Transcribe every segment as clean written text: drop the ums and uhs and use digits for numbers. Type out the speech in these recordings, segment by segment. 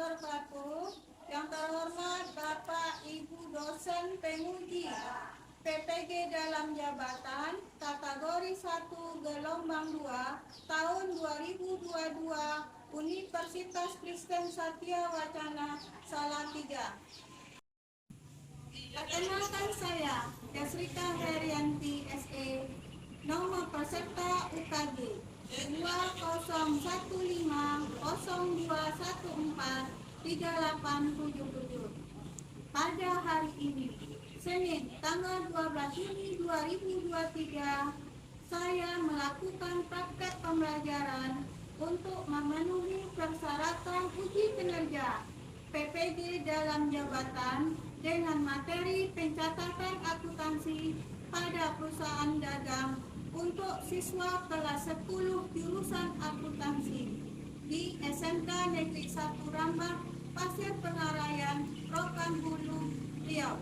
wabarakatuh. Yang terhormat Bapak Ibu dosen penguji PPG dalam jabatan kategori 1 gelombang 2 tahun 2022 Universitas Kristen Satya Wacana Salatiga. Perkenalkan saya Yasrika Herianti SE, nomor peserta UKG 201502143877. Pada hari ini, Senin tanggal 12 Juni 2023, saya melakukan praktek pembelajaran untuk memenuhi persyaratan uji kinerja PPG dalam jabatan dengan materi pencatatan akuntansi pada perusahaan dagang untuk siswa kelas 10 jurusan akuntansi di SMK Negeri 1 Rambah, Pasir Pengaraian, Rokan Hulu, Riau.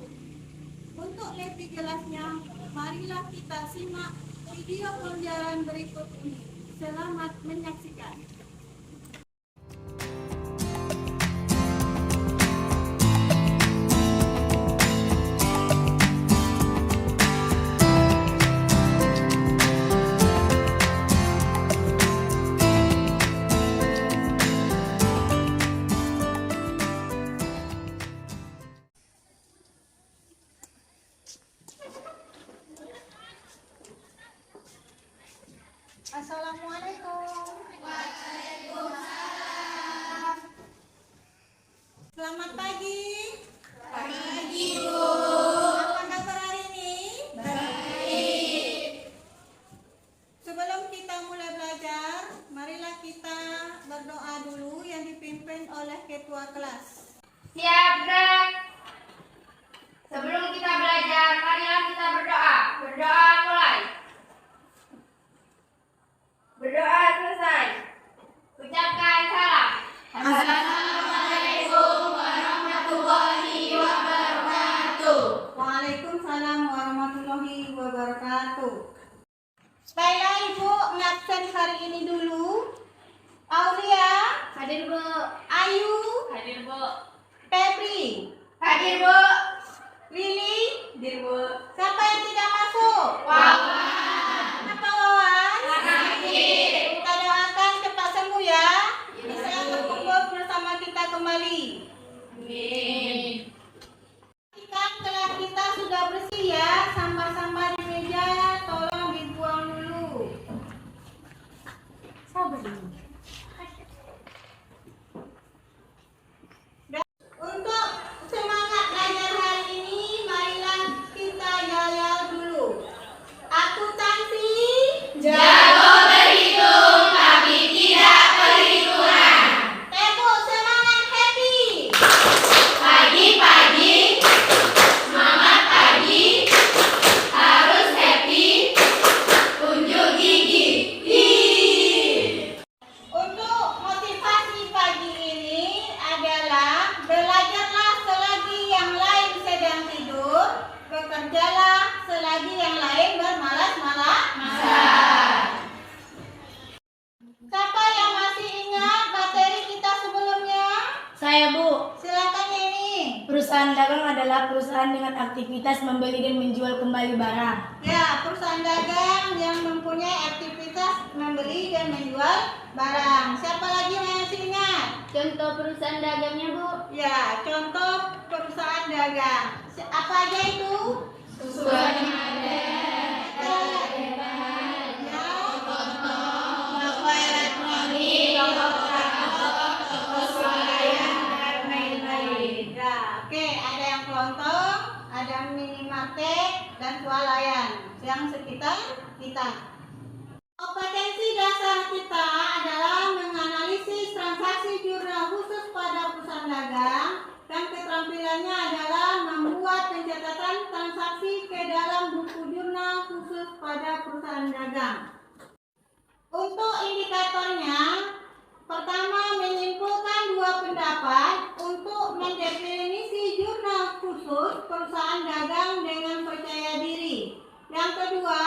Untuk lebih jelasnya, marilah kita simak video pembelajaran berikut ini. Selamat menyaksikan. Assalamualaikum. Waalaikumsalam. Selamat pagi. Pagi, Bu. Apa kabar hari ini? Baik. Sebelum kita mulai belajar, marilah kita berdoa dulu yang dipimpin oleh ketua kelas. Siap, Greg. Sebelum kita belajar, marilah kita berdoa. Berdoa mulai. Berdoa selesai. Ucapkan salam. Assalamualaikum warahmatullahi wabarakatuh. Waalaikumsalam warahmatullahi wabarakatuh. Baiklah Ibu, ngabsen hari ini dulu. Aulia, Hadir, Bu. Ayu, Hadir, Bu. Febri, Hadir, Bu. Lili, Hadir, Bu. siapa yang tidak masuk? Wawan. Apa Wawan? Hadir. Kita doakan cepat sembuh ya. Bisa berkumpul bersama kita kembali. Amin. Pastikan kelas kita sudah bersih ya. Sampah-sampah di meja tolong dibuang dulu. Sabar dulu. Untuk semangat belajar hari ini, marilah kita yayal dulu. Akuntansi. Jago berhitung tapi tidak perhitungan. Tepuk semangat happy. Pagi-pagi, semangat pagi, harus happy, unjuk gigi. Untuk motivasi pagi ini adalah belajarlah selagi yang lain sedang tidur, bekerjalah selagi yang lain bermalas-malasan. Siapa yang masih ingat materi kita sebelumnya? Saya, Bu. Silakan Yeni. Perusahaan dagang adalah perusahaan dengan aktivitas membeli dan menjual kembali barang. Ya, perusahaan dagang yang mempunyai aktivitas membeli dan menjual barang. Siapa lagi yang masih ingat? Contoh perusahaan dagangnya, Bu. Ya, contoh perusahaan dagang. Apa aja itu? Susuan ada. Toko elektronik, toko perabot, toko swalayan, dan lain-lain. Ya, oke, ada yang kelontong, ada minimarket dan swalayan yang sekitar kita. Kompetensi dasar kita adalah menganalisis transaksi jurnal khusus pada perusahaan dagang, dan keterampilannya adalah membuat pencatatan transaksi ke dalam buku jurnal khusus pada perusahaan dagang. Untuk indikatornya, pertama menyimpulkan dua pendapat untuk mendefinisi jurnal khusus perusahaan dagang dengan percaya diri. Yang kedua,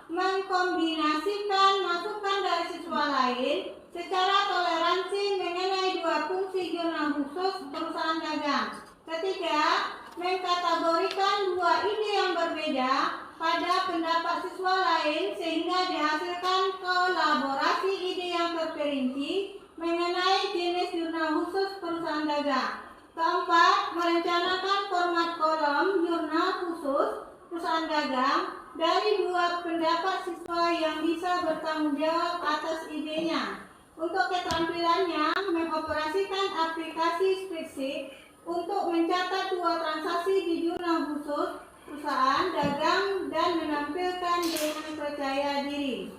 mengkombinasikan masukan dari siswa lain secara toleransi mengenai dua fungsi jurnal khusus perusahaan dagang. Ketiga, mengkategorikan dua ide yang berbeda pada pendapat siswa lain sehingga dihasilkan kolaborasi ide yang terperinci mengenai jenis jurnal khusus perusahaan dagang. Keempat, merencanakan format kolom jurnal khusus perusahaan dagang dari dua pendapat siswa yang bisa bertanggung jawab atas idenya. Untuk keterampilannya, mengoperasikan aplikasi spreadsheet untuk mencatat dua transaksi di jurnal khusus perusahaan dagang dan menampilkan dengan percaya diri.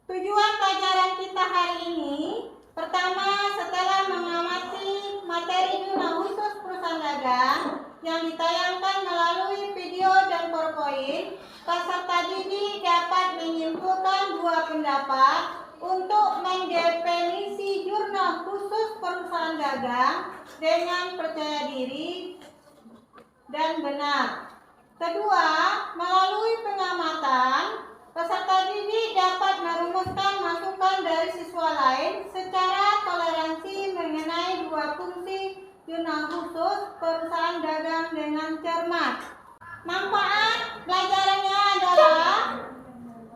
Tujuan pelajaran kita hari ini, pertama, setelah mengamati materi jurnal khusus perusahaan dagang yang ditayangkan melalui video dan PowerPoint, peserta didik dapat menyimpulkan dua pendapat untuk mendefinisi jurnal khusus perusahaan dagang dengan percaya diri dan benar. Kedua, melalui pengamatan, peserta didik dapat merumuskan masukan dari siswa lain secara toleransi mengenai dua fungsi jurnal khusus perusahaan dagang dengan cermat. Manfaat pelajarannya adalah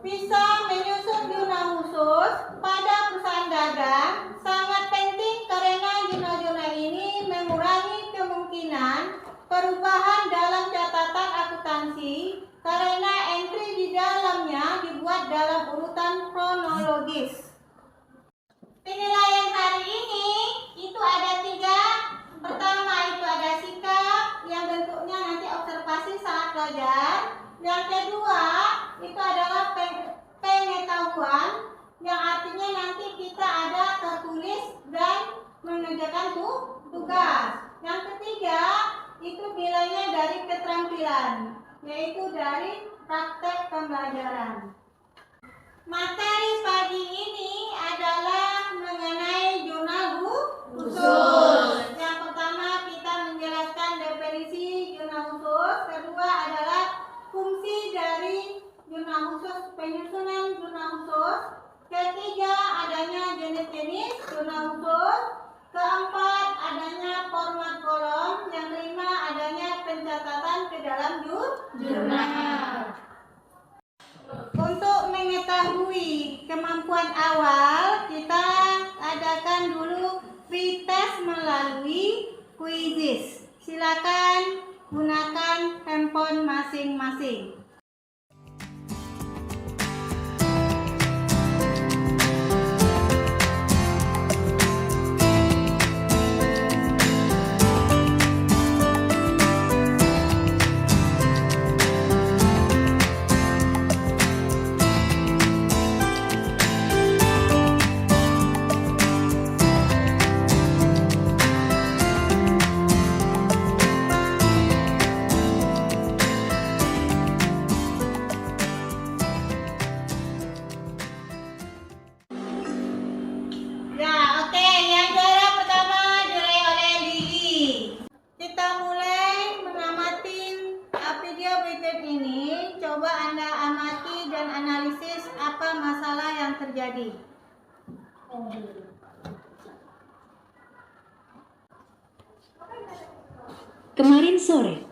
bisa menyusun jurnal khusus pada perusahaan dagang sangat penting karena jurnal-jurnal ini mengurangi kemungkinan perubahan dalam catatan akuntansi karena entry di dalamnya dibuat dalam urutan kronologis. Penilaian hari ini itu ada 3. Pertama itu ada sikap yang bentuknya nanti observasi saat belajar. Yang kedua itu adalah pengetahuan yang artinya nanti kita ada tertulis dan mengerjakan tugas. Yang ketiga itu nilainya dari keterampilan, yaitu dari praktek pembelajaran. Materi pagi ini adalah mengenai jurnal khusus. Yang pertama kita menjelaskan definisi jurnal khusus. Kedua adalah fungsi dari jurnal khusus, penyusunan jurnal khusus. Ketiga adanya jenis-jenis jurnal khusus. Keempat adanya format kolom. Yang kelima adanya pencatatan ke dalam jurnal. Untuk mengetahui kemampuan awal, kita adakan dulu pretest melalui quizzes. Silakan gunakan handphone masing-masing. Terjadi. Kemarin sore,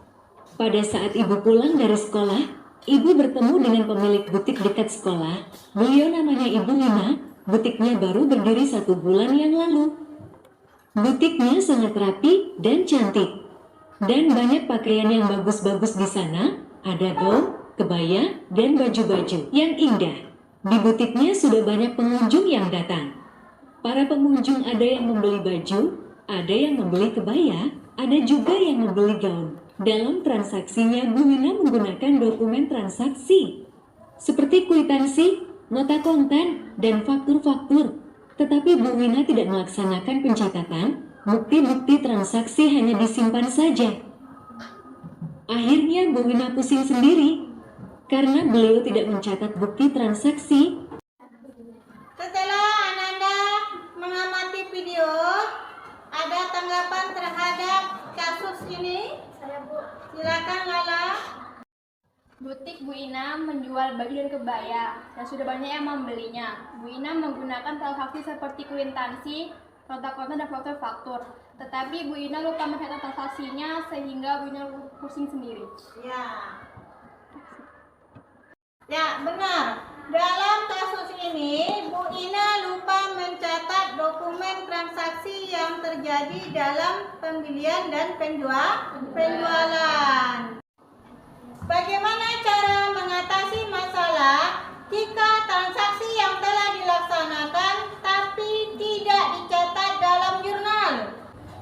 pada saat ibu pulang dari sekolah, ibu bertemu dengan pemilik butik dekat sekolah. Beliau namanya Ibu Lina. Butiknya baru berdiri 1 bulan yang lalu. Butiknya sangat rapi dan cantik. Dan banyak pakaian yang bagus-bagus di sana. Ada gaun, kebaya, dan baju-baju yang indah. Di butiknya sudah banyak pengunjung yang datang. Para pengunjung ada yang membeli baju, ada yang membeli kebaya, ada juga yang membeli gaun. Dalam transaksinya, Bu Wina menggunakan dokumen transaksi seperti kwitansi, nota kontan, dan faktur-faktur. Tetapi Bu Wina tidak melaksanakan pencatatan, bukti-bukti transaksi hanya disimpan saja. Akhirnya Bu Wina pusing sendiri karena beliau tidak mencatat bukti transaksi. Setelah Ananda mengamati video, ada tanggapan terhadap kasus ini? Silakan Lala. Butik Bu Ina menjual baju dan kebaya dan sudah banyak yang membelinya. Bu Ina menggunakan transaksi seperti kwitansi, kontak-kontak dan faktur-faktur. Tetapi Bu Ina lupa mencatat transaksinya sehingga Bu Ina pusing sendiri. Ya, benar. Dalam kasus ini, Bu Ina lupa mencatat dokumen transaksi yang terjadi dalam pembelian dan penjualan. Bagaimana cara mengatasi masalah jika transaksi yang telah dilaksanakan tapi tidak dicatat dalam jurnal?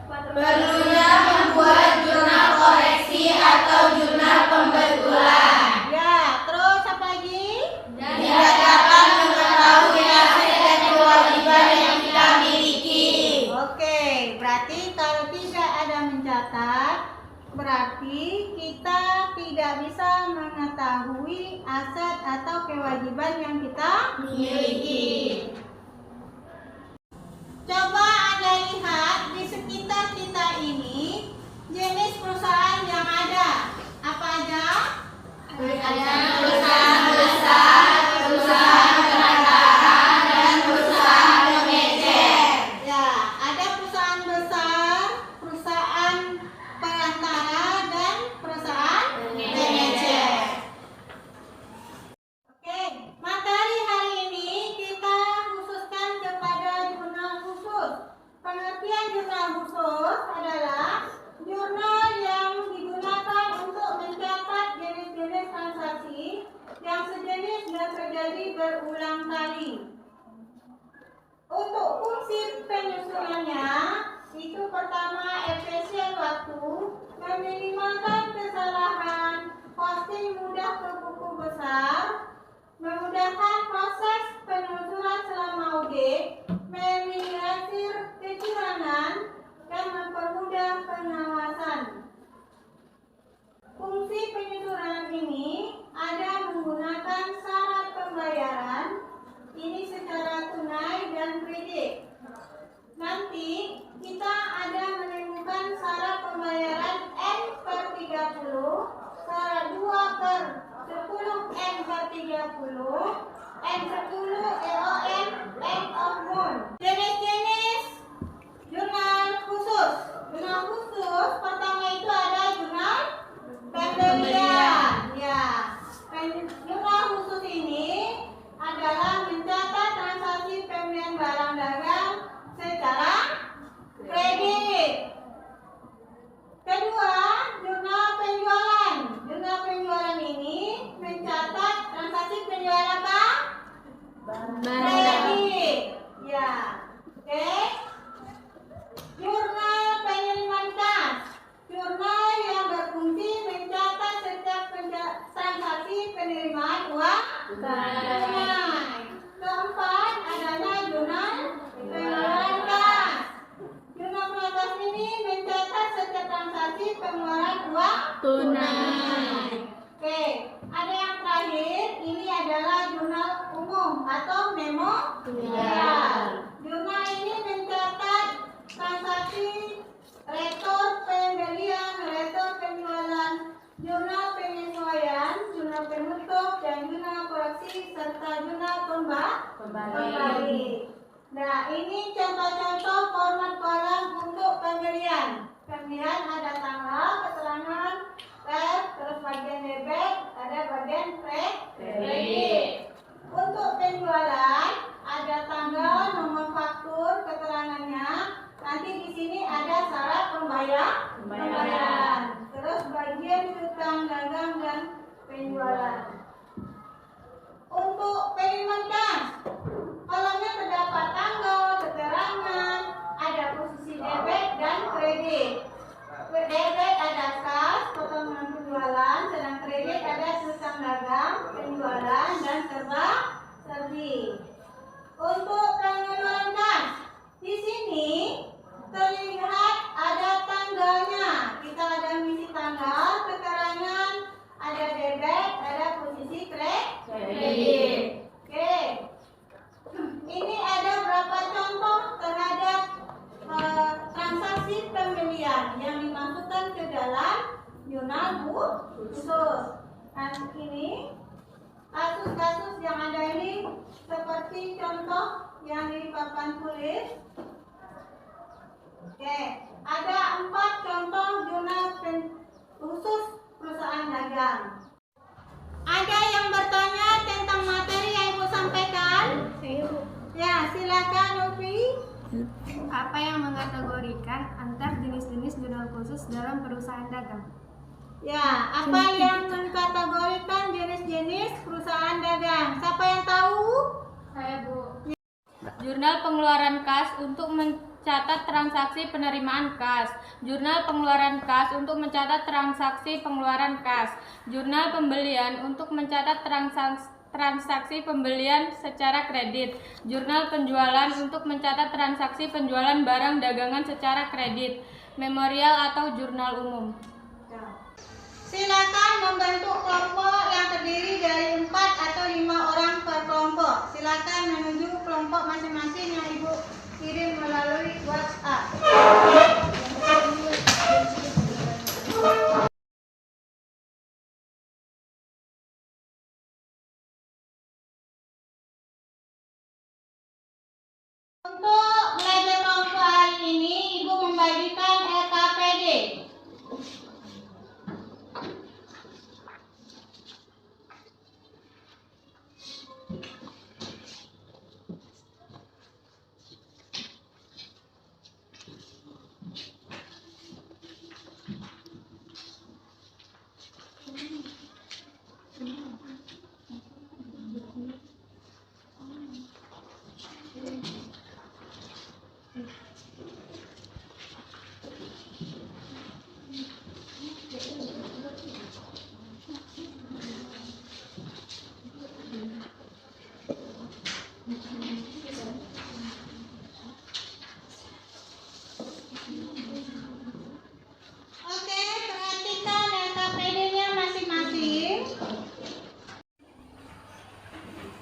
Perlunya membuat jurnal koreksi atau jurnal pembetulan. Ya, terus apa lagi? Tidak dapat mengetahui aset dan kewajiban yang kita miliki. Oke, berarti kalau tidak ada mencatat, berarti kita tidak bisa mengetahui aset atau kewajiban yang kita Miliki. Coba Anda lihat di sekitar kita ini jenis perusahaan yang ada. Apa aja? Ada perusahaan besar, perusahaan perantaraan, dan perusahaan pengecer. Ya, ada perusahaan besar, perusahaan perantara, dan perusahaan pengecer. Oke, materi hari ini kita khususkan kepada jurnal khusus. Pengertian jurnal khusus adalah jurnal yang digunakan untuk mencatat jenis-jenis transaksi yang sejenis dan terjadi berulang kali. Untuk fungsi penyusunannya, itu pertama efisien waktu, meminimalkan kesalahan, posting mudah ke buku besar, memudahkan proses penelusuran selama audit, meminimalisir kecurangan, dan mempermudah pengawasan. Fungsi penyusunan ini ada menggunakan syarat pembayaran, ini secara tunai dan kredit. Nanti kita ada menemukan syarat pembayaran N/30, syarat 2/10 N/30, N10 EON, end of month. Jenis-jenis jurnal khusus. Jurnal khusus pertama itu ada jurnal pembelian. Ya, jurnal khusus ini adalah mencatat transaksi pembelian barang dagang secara kredit. Kedua, jurnal penjualan. Jurnal penjualan ini mencatat transaksi penjualan apa? Kredit. Ya. Oke. Jurnal pengiriman kas. Jurnal yang berfungsi mencatat setiap transaksi penerimaan uang tunai. Keempat, adanya jurnal pengeluaran kas. Jurnal pengeluaran kas ini mencatat setiap transaksi pengeluaran uang tunai. Oke, ada yang terakhir, ini adalah jurnal umum atau memorial. Jurnal ini mencatat transaksi rekor pembelian, rekor penjualan, jurnal penyesuaian, jurnal penutup, dan jurnal koreksi serta jurnal kembali. Nah, ini contoh-contoh format kolom untuk pembelian. Pembelian ada tanggal, keterangan, terus bagian debit, ada bagian kredit. Untuk penjualan ada tanggal, nomor faktur, keterangannya. Nanti di sini ada syarat pembayaran. Terus bagian utang dagang dan penjualan. Untuk pengiriman kas, kolomnya terdapat tanggal, keterangan, ada posisi debit dan kredit. Debit ada kas, potongan penjualan, sedang kredit ada utang dagang, penjualan, dan serba-serbi. Untuk pengeluaran kas, di sini terlihat ada tanggalnya. Kita ada misi tanggal, keterangan, ada debit, ada posisi kredit. Oke. Ini ada berapa contoh terhadap transaksi pembelian yang dimasukkan ke dalam jurnal khusus. Nah, ini kasus-kasus yang ada ini seperti contoh yang di papan tulis. Oke, ada 4 contoh jurnal khusus perusahaan dagang. Ada yang bertanya tentang materi yang Ibu sampaikan? Saya, Bu. Ya, silakan Novi. Apa yang mengkategorikan antar jenis-jenis jurnal khusus dalam perusahaan dagang? Ya, apa yang mengkategorikan jenis-jenis perusahaan dagang? Siapa yang tahu? Saya, Bu. Jurnal pengeluaran kas untuk mencatat transaksi penerimaan kas. Jurnal pengeluaran kas untuk mencatat transaksi pengeluaran kas. Jurnal pembelian untuk mencatat transaksi pembelian secara kredit. Jurnal penjualan untuk mencatat transaksi penjualan barang dagangan secara kredit. Memorial atau jurnal umum. Silakan membentuk kelompok yang terdiri dari 4 atau 5 orang per kelompok. Silakan menuju kelompok masing-masing yang Ibu kirim melalui WhatsApp. Untuk belajar kelompok hari ini, Ibu membagikan LKPD. Oke, perhatikan LKPD-nya masing-masing.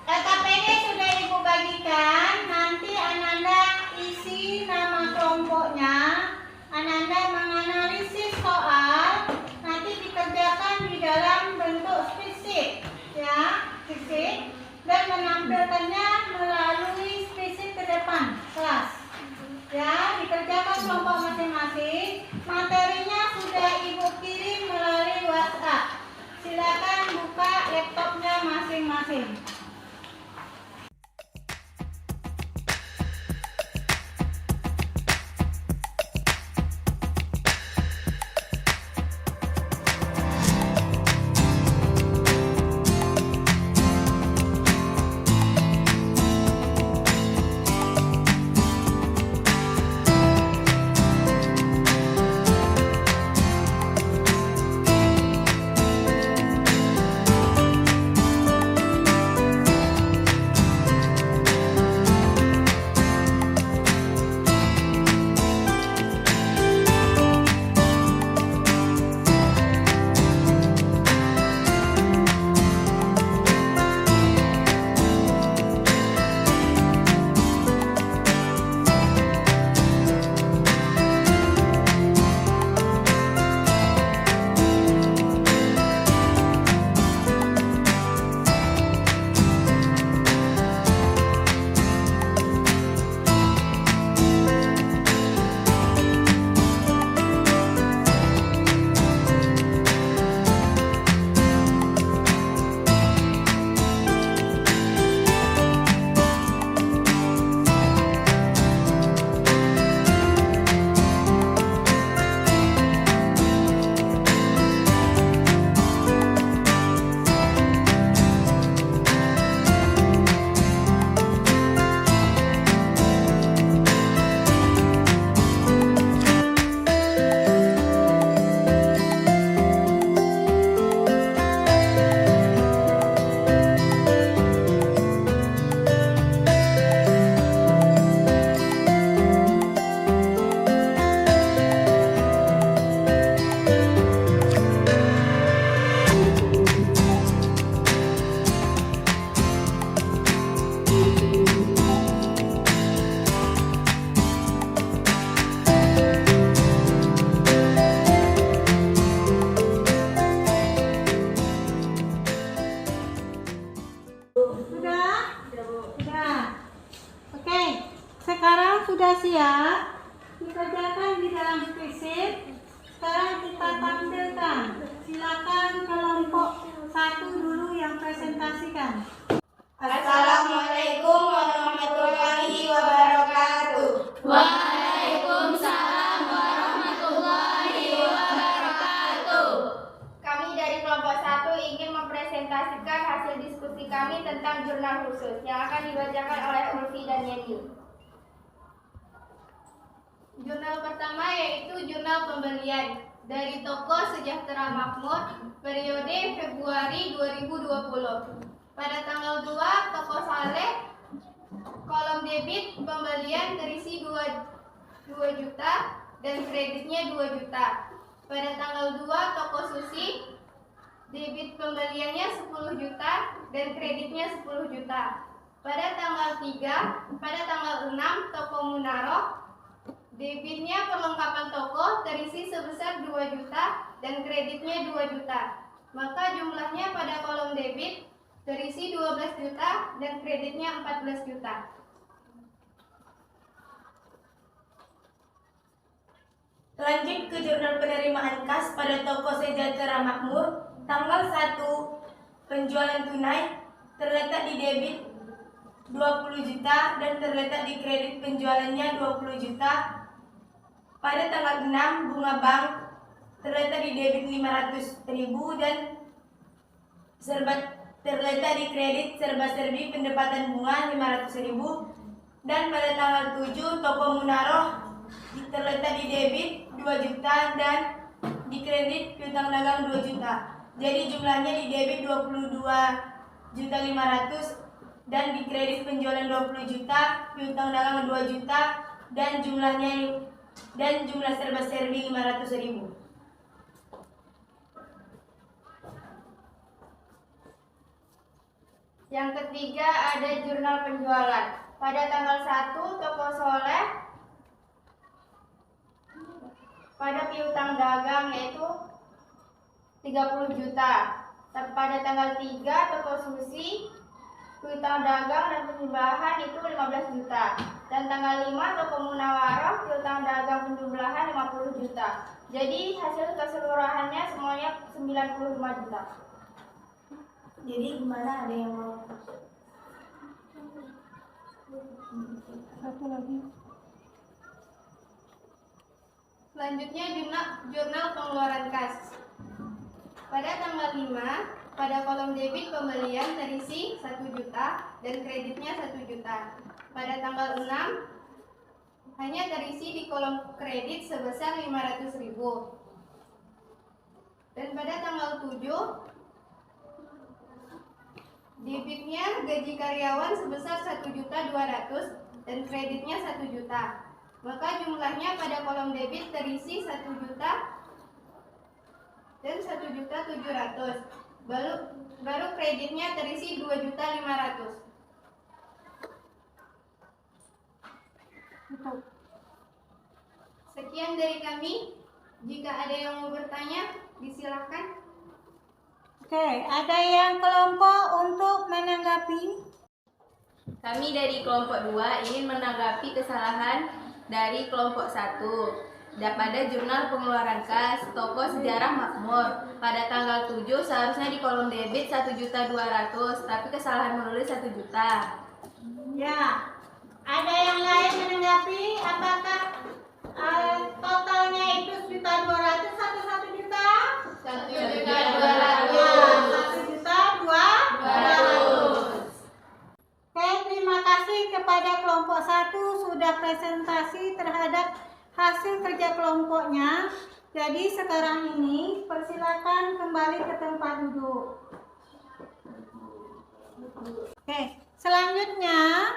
LKPD sudah Ibu bagikan. Nanti Ananda isi nama kelompoknya. Ananda menganalisis soal. Nanti dikerjakan di dalam bentuk spreadsheet, ya, spreadsheet, dan menampilkannya melalui spreadsheet ke depan kelas. Ya, dikerjakan kelompok masing-masing. Materinya sudah Ibu kirim melalui WhatsApp. Silakan buka laptopnya masing-masing. jurnal khusus yang akan dibacakan oleh Ulfi dan Yeni. Jurnal pertama yaitu jurnal pembelian dari toko Sejahtera Makmur periode Februari 2020. Pada tanggal 2, toko Saleh, kolom debit pembelian terisi 2 juta dan kreditnya 2 juta. Pada tanggal 2, toko Susi, debit pembeliannya 10 juta dan kreditnya 10 juta. Pada tanggal 6, toko Munaroh, debitnya perlengkapan toko terisi sebesar 2 juta dan kreditnya 2 juta. Maka jumlahnya pada kolom debit terisi 12 juta dan kreditnya 14 juta. Lanjut ke jurnal penerimaan kas pada toko Sejahtera Makmur. Tanggal 1, penjualan tunai terletak di debit 20 juta dan terletak di kredit penjualannya 20 juta. Pada tanggal 6, bunga bank terletak di debit 500.000 dan terletak di kredit serba-serbi pendapatan bunga 500.000. Dan pada tanggal 7, toko Munaroh terletak di debit 2 juta dan di kredit piutang dagang 2 juta. Jadi jumlahnya di debit 22.500.000 dan di kredit penjualan 20 juta, piutang dagang 2 juta dan jumlah serba-serbi 500.000. Yang ketiga ada jurnal penjualan. Pada tanggal 1, toko Soleh pada piutang dagang yaitu 30 juta. Pada tanggal 3, toko Susi piutang dagang dan penjumlahan itu 15 juta. Dan tanggal 5, toko Munawaroh piutang dagang penjumlahan 50 juta. Jadi hasil keseluruhannya semuanya 95 juta. Jadi gimana, ada yang mau? Satu lagi. Selanjutnya jurnal pengeluaran kas. Pada tanggal 5, pada kolom debit pembelian terisi 1 juta dan kreditnya 1 juta. Pada tanggal 6 hanya terisi di kolom kredit sebesar 500.000. Dan pada tanggal 7 debitnya gaji karyawan sebesar 1.200.000 dan kreditnya 1 juta. Maka jumlahnya pada kolom debit terisi 1 juta dan 1.700.000. Baru kreditnya terisi 2.500.000. Sekian dari kami. Jika ada yang mau bertanya, disilahkan. Oke, ada yang kelompok untuk menanggapi? Kami dari kelompok 2 ingin menanggapi kesalahan dari kelompok 1 pada jurnal pengeluaran kas toko Sejarah Makmur. Pada tanggal 7 seharusnya di kolom debit 1.200.000, tapi kesalahan menulis 1 juta. Ya, ada yang lain menanggapi? Apakah totalnya itu 1.200.000 atau 1 juta? 1.200.000. Ya, 1.200.000. Oke, terima kasih kepada kelompok 1 sudah presentasi terhadap hasil kerja kelompoknya. Jadi sekarang ini persilakan kembali ke tempat duduk. Oke, selanjutnya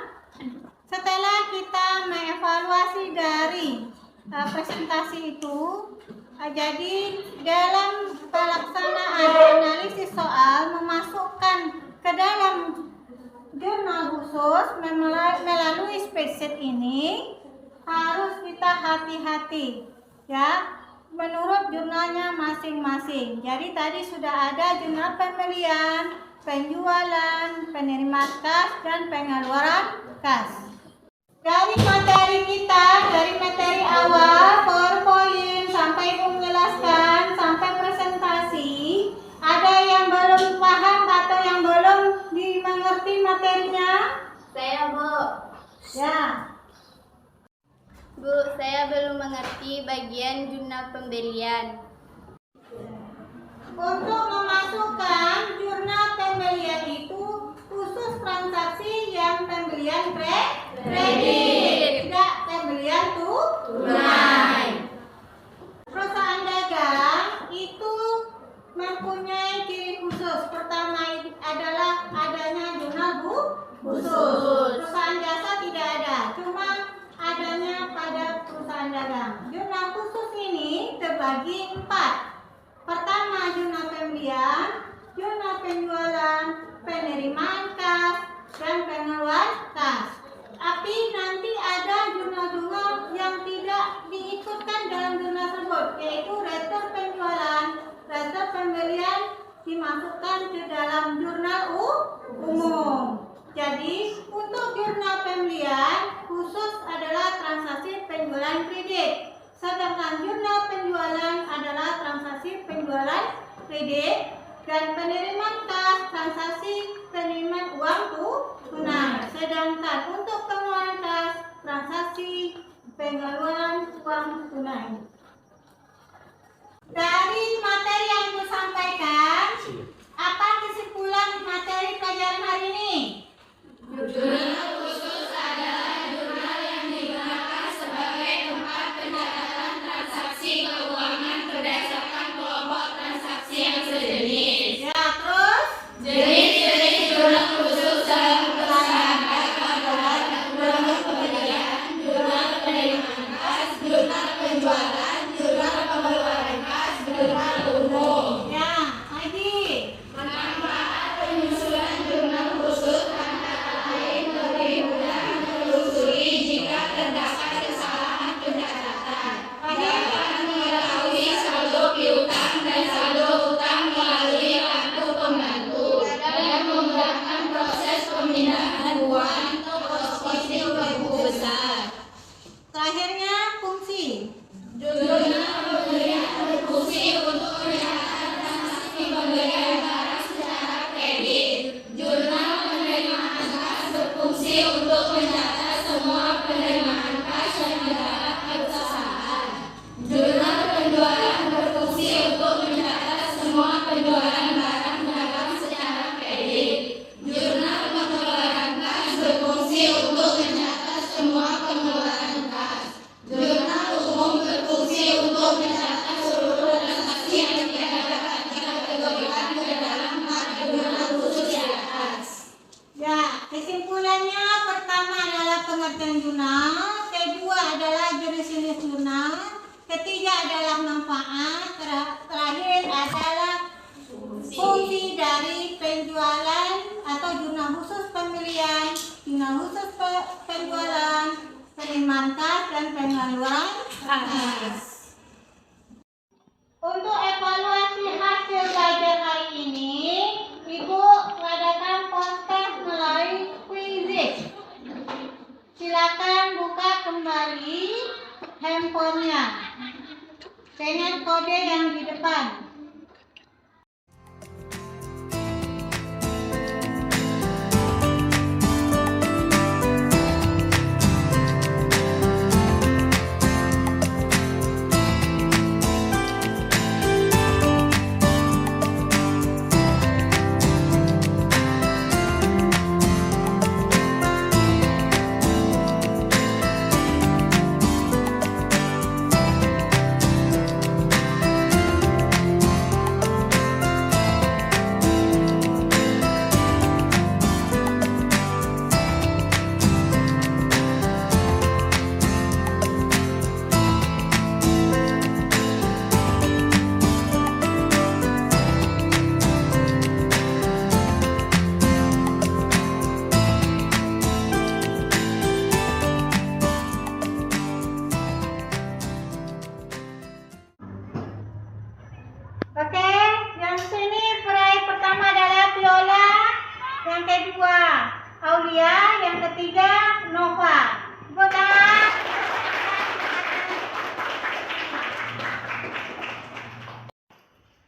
setelah kita mengevaluasi dari presentasi itu, jadi dalam pelaksanaan analisis soal memasukkan ke dalam jurnal khusus melalui spreadsheet ini harus kita hati-hati ya, menurut jurnalnya masing-masing. Jadi tadi sudah ada jurnal pembelian, penjualan, penerimaan kas, dan pengeluaran kas. Dari materi kita, dari materi awal, PowerPoint, sampai Ibu menjelaskan, sampai presentasi, ada yang belum paham atau yang belum dimengerti materinya? Saya, Bu. Ya. Bu, saya belum mengerti bagian jurnal pembelian. Untuk memasukkan jurnal pembelian itu khusus transaksi transaksi yang pembelian kredit, tidak pembelian tunai. Perusahaan dagang itu mempunyai ciri khusus. Pertama adalah adanya jurnal khusus. Perusahaan jasa tidak ada, cuma adanya pada perusahaan dagang. Jurnal khusus ini terbagi 4. Pertama, jurnal pembelian, jurnal penjualan, penerimaan kas, dan pengeluaran kas. Tapi nanti ada jurnal-jurnal yang tidak diikutkan dalam jurnal tersebut, yaitu retur penjualan, retur pembelian dimasukkan ke dalam jurnal umum. Jadi untuk jurnal pembelian khusus adalah transaksi penjualan kredit, sedangkan jurnal penjualan adalah transaksi penjualan kredit, dan penerimaan kas transaksi penerimaan uang tunai. Sedangkan untuk pengeluaran kas transaksi pengeluaran uang tunai. Dari materi yang Ibu sampaikan, apa kesimpulan materi pelajaran hari ini? Jurnal khusus adalah jurnal yang digunakan sebagai tempat pencatatan transaksi keuangan berdasarkan kelompok transaksi yang sejenis. Ya, terus? Jenis-jenis jurnal khusus dalam perusahaan adalah jurnal pembelian, jurnal penerimaan kas, jurnal penjualan, jurnal pengeluaran kas, jurnal umum. Ya, lagi. Manfaat penyusunan jurnal khusus antara lain lebih mudah menelusuri jika terdapat kesalahan pencatatan. Dapat mengetahui saldo piutang dan saldo utang melalui kartu pembantu dan memudahkan proses pemindahan uang ke posisi ibu besar. Terakhirnya fungsi. Jurnal pembelian berfungsi untuk mencatat transaksi pembelian barang secara kredit. Jurnal penerimaan kas berfungsi untuk mencatat semua penerimaan kas yang didapat perusahaan. Jurnal penjualan berfungsi untuk mencatat semua penjualan barang dagang secara kredit. Jurnal pengeluaran kas berfungsi untuk mencatat semua pengeluaran kas. Jurnal umum berfungsi untuk mencatat seluruh transaksi yang tidak dapat dikategorikan ke dalam 4 jurnal khusus di atas. Ya, kesimpulannya pertama adalah pengertian jurnal, kedua adalah jenis-jenis jurnal, ketiga adalah manfaat, terakhir adalah fungsi dari penjualan atau jurnal khusus pembelian, jurnal khusus penjualan, penerimaan kas, dan pengeluaran kas. Untuk evaluasi hasil belajar hari ini, Ibu mengadakan kontes melalui quiz. Silakan buka kembali handphonenya dengan kode yang di depan. Oke, yang sini peraih pertama adalah Viola, yang kedua Aulia, yang ketiga Nova. Tepuk tangan.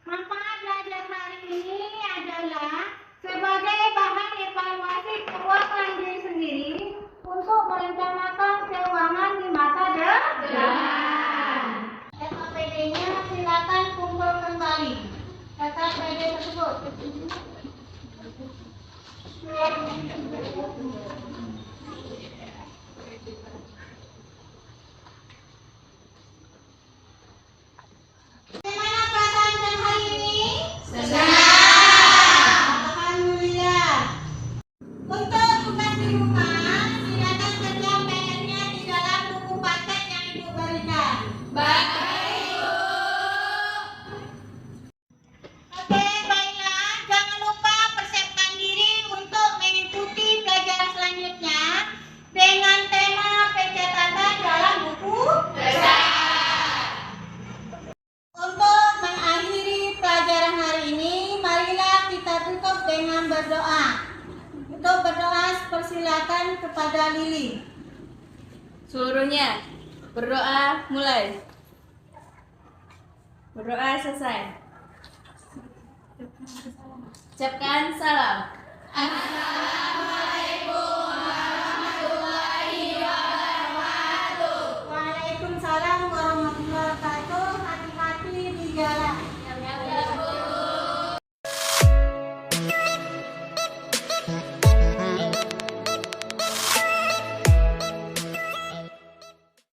Manfaat belajar hari ini adalah sebagai bahan evaluasi keuangan diri sendiri untuk merencanakan keuangan di masa depan. SKPD-nya silakan kumpul kembali SKPD tersebut. Bagaimana perasaan kalian hari ini? Alhamdulillah. Untuk tugas di rumah, silakan kerja PR-nya di dalam buku paket yang Ibu berikan. Oke, baiklah. Jangan lupa persiapkan diri untuk mengikuti pelajaran selanjutnya dengan tema pencatatan dalam buku. Untuk mengakhiri pelajaran hari ini, marilah kita tutup dengan berdoa. Untuk berdoa, persilakan kepada Lili. Seluruhnya berdoa mulai. Berdoa selesai. Ucapkan salam. Assalamualaikum